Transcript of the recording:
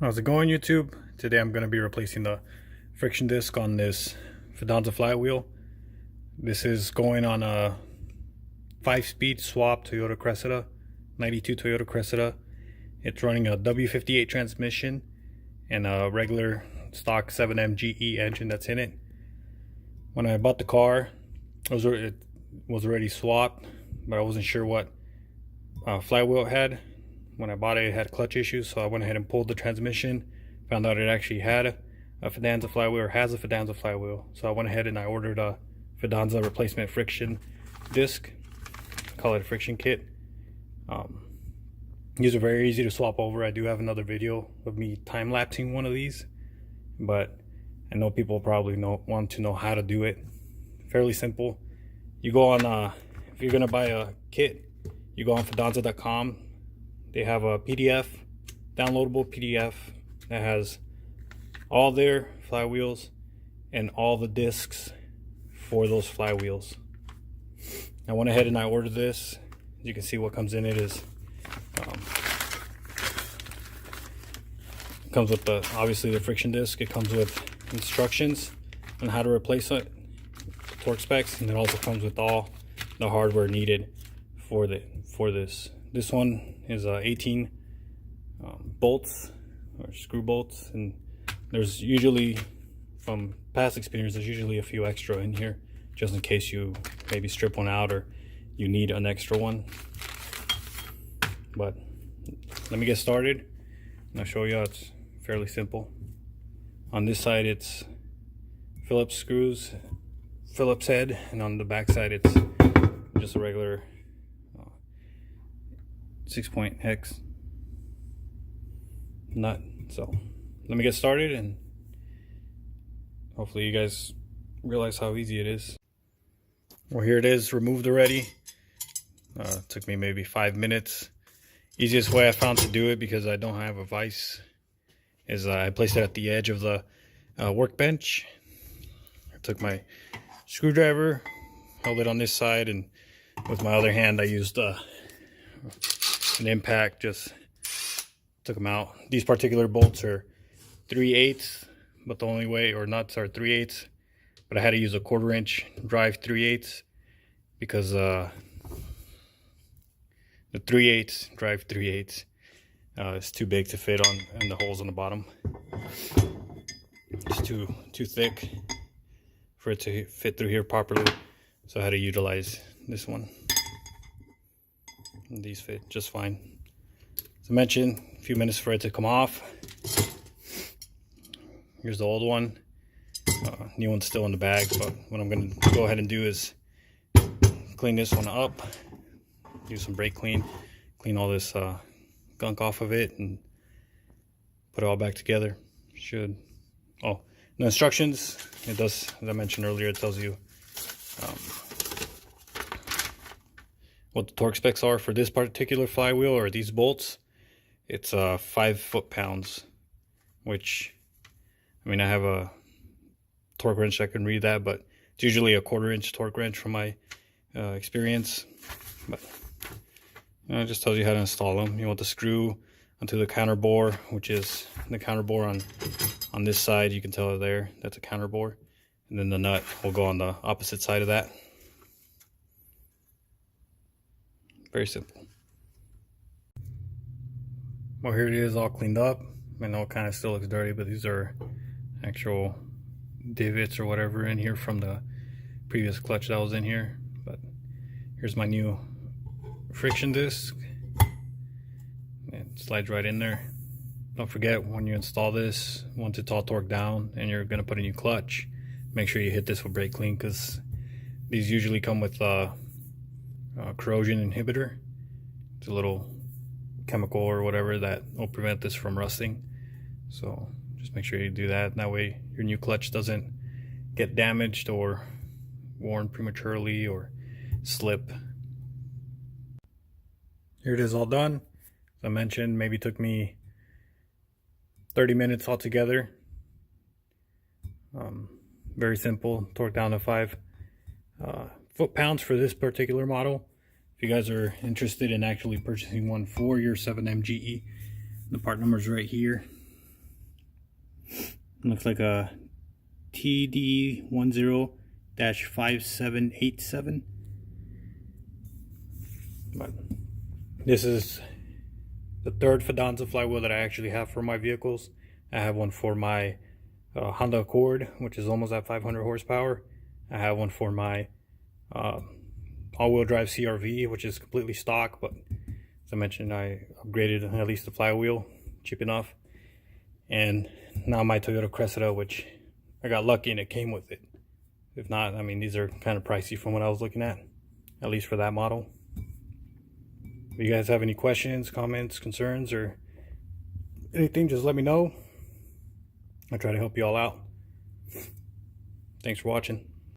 How's it going, YouTube? Today I'm going to be replacing the friction disc on this Fidanza flywheel. This is going on a 5-speed swap Toyota Cressida, 92 Toyota Cressida. It's running a W58 transmission and a regular stock 7M GE engine that's in it. When I bought the car, it was already swapped, but I wasn't sure what flywheel it had. When I bought it, it had clutch issues, so I went ahead and pulled the transmission. Found out it actually had a Fidanza flywheel, or has a Fidanza flywheel. So I went ahead and I ordered a Fidanza replacement friction disc. Call it a friction kit. These are very easy to swap over. I do have another video of me time-lapsing one of these, but I know people probably want to know how to do it. Fairly simple. You go on, if you're gonna buy a kit, you go on Fidanza.com. They have a PDF, downloadable PDF that has all their flywheels and all the discs for those flywheels. I went ahead and I ordered this. As you can see, what comes in it is it comes with obviously the friction disc. It comes with instructions on how to replace it, torque specs, and it also comes with all the hardware needed for this. This one is 18 bolts or screw bolts, and there's usually, from past experience, there's usually a few extra in here just in case you maybe strip one out or you need an extra one. But let me get started and I'll show you how it's fairly simple. On this side it's Phillips screws, Phillips head, and on the back side it's just a regular 6-point hex nut. So let me get started and hopefully you guys realize how easy it is. Well, here it is, removed already. Took me maybe 5 minutes. Easiest way I found to do it, because I don't have a vise, is I placed it at the edge of the workbench. I took my screwdriver, held it on this side, and with my other hand I used an impact, just took them out. These particular bolts are 3/8, but the only way, or nuts are 3/8, but I had to use a 1/4 inch drive 3/8 because the 3/8 drive 3/8 is too big to fit on the holes on the bottom. It's too thick for it to fit through here properly, so I had to utilize this one. And these fit just fine. As I mentioned, a few minutes for it to come off. Here's the old one. New one's still in the bag, but what I'm going to go ahead and do is clean this one up. Use some brake clean all this gunk off of it, and put it all back together. Oh, the instructions, it does, as I mentioned earlier, it tells you what the torque specs are for this particular flywheel, or these bolts. It's 5 foot-pounds, which, I mean, I have a torque wrench, I can read that, but it's usually a 1/4 inch torque wrench from my experience. But it just tells you how to install them. You want the screw onto the counter bore, which is the counter bore on this side. You can tell it there, that's a counter bore, and then the nut will go on the opposite side of that. Very simple. Well, here it is, all cleaned up. I know it kind of still looks dirty, but these are actual divots or whatever in here from the previous clutch that was in here. But here's my new friction disc. It slides right in there. Don't forget, when you install this, once it's all torqued down and you're going to put a new clutch, make sure you hit this with brake clean, because these usually come with corrosion inhibitor. It's a little chemical or whatever that will prevent this from rusting. So just make sure you do that, and that way your new clutch doesn't get damaged or worn prematurely or slip. Here it is, all done. As I mentioned, maybe took me 30 minutes altogether. Very simple, torque down to 5 foot-pounds for this particular model. If you guys are interested in actually purchasing one for your 7M GE, the part number is right here. Looks like a TD10-5787. But this is the third Fidanza flywheel that I actually have for my vehicles. I have one for my Honda Accord, which is almost at 500 horsepower. I have one for my all-wheel drive CRV, which is completely stock, but as I mentioned, I upgraded at least the flywheel, cheap enough. And now my Toyota Cressida, which I got lucky and it came with it. If not, I mean, these are kind of pricey from what I was looking at least for that model. If you guys have any questions, comments, concerns, or anything, just let me know. I'll try to help you all out. Thanks for watching.